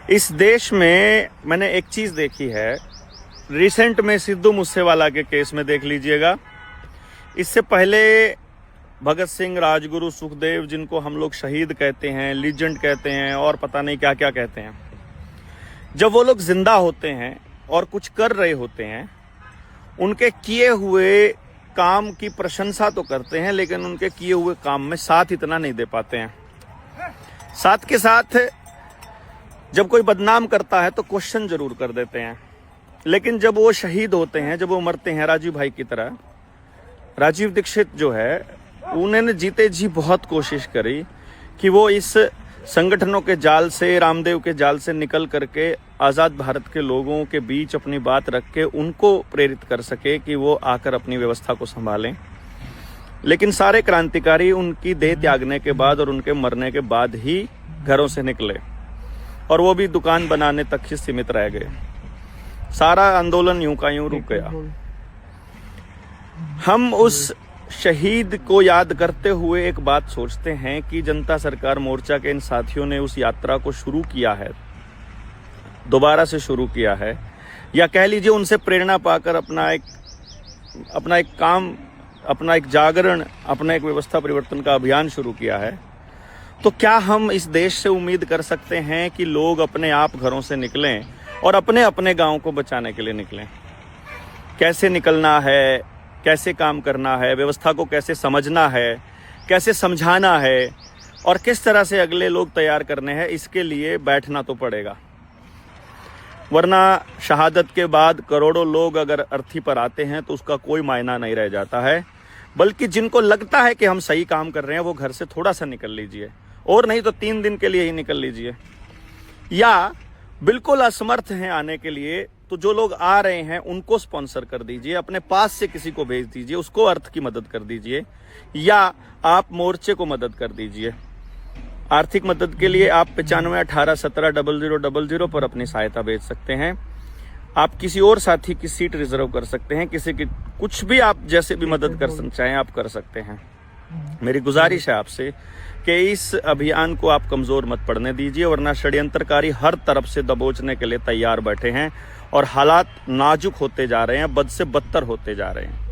इस देश में मैंने एक चीज देखी है, रिसेंट में सिद्धू मूसेवाला के केस में देख लीजिएगा। इससे पहले भगत सिंह, राजगुरु, सुखदेव, जिनको हम लोग शहीद कहते हैं, लीजेंड कहते हैं और पता नहीं क्या क्या कहते हैं, जब वो लोग जिंदा होते हैं और कुछ कर रहे होते हैं, उनके किए हुए काम की प्रशंसा तो करते हैं, लेकिन उनके किए हुए काम में साथ इतना नहीं दे पाते हैं। साथ के साथ जब कोई बदनाम करता है तो क्वेश्चन जरूर कर देते हैं, लेकिन जब वो शहीद होते हैं, जब वो मरते हैं, राजीव भाई की तरह, राजीव दीक्षित जो है, उन्होंने जीते जी बहुत कोशिश करी कि वो इस संगठनों के जाल से, रामदेव के जाल से निकल करके आज़ाद भारत के लोगों के बीच अपनी बात रख के उनको प्रेरित कर सके कि वो आकर अपनी व्यवस्था को संभालें। लेकिन सारे क्रांतिकारी उनकी देह त्यागने के बाद और उनके मरने के बाद ही घरों से निकले, और वो भी दुकान बनाने तक ही सीमित रह गए। सारा आंदोलन यूं का यूं रुक गया। हम उस शहीद को याद करते हुए एक बात सोचते हैं कि जनता सरकार मोर्चा के इन साथियों ने उस यात्रा को शुरू किया है, दोबारा से शुरू किया है, या कह लीजिए उनसे प्रेरणा पाकर अपना एक काम, अपना एक जागरण, अपना एक व्यवस्था परिवर्तन का अभियान शुरू किया है। तो क्या हम इस देश से उम्मीद कर सकते हैं कि लोग अपने आप घरों से निकलें और अपने अपने गांव को बचाने के लिए निकलें? कैसे निकलना है, कैसे काम करना है, व्यवस्था को कैसे समझना है, कैसे समझाना है और किस तरह से अगले लोग तैयार करने हैं, इसके लिए बैठना तो पड़ेगा। वरना शहादत के बाद करोड़ों लोग अगर अर्थी पर आते हैं तो उसका कोई मायना नहीं रह जाता है। बल्कि जिनको लगता है कि हम सही काम कर रहे हैं, वो घर से थोड़ा सा निकल लीजिए, और नहीं तो 3 दिन के लिए ही निकल लीजिए। या बिल्कुल असमर्थ हैं आने के लिए, तो जो लोग आ रहे हैं उनको स्पॉन्सर कर दीजिए, अपने पास से किसी को भेज दीजिए, उसको अर्थ की मदद कर दीजिए, या आप मोर्चे को मदद कर दीजिए। आर्थिक मदद के लिए आप 95 18 17 0000 पर अपनी सहायता भेज सकते हैं। आप किसी और साथी की सीट रिजर्व कर सकते हैं, किसी की कुछ भी, आप जैसे भी मदद कर चाहें आप कर सकते हैं। मेरी गुजारिश है आपसे कि इस अभियान को आप कमजोर मत पड़ने दीजिए, वरना षड्यंत्रकारी हर तरफ से दबोचने के लिए तैयार बैठे हैं और हालात नाजुक होते जा रहे हैं, बद से बदतर होते जा रहे हैं।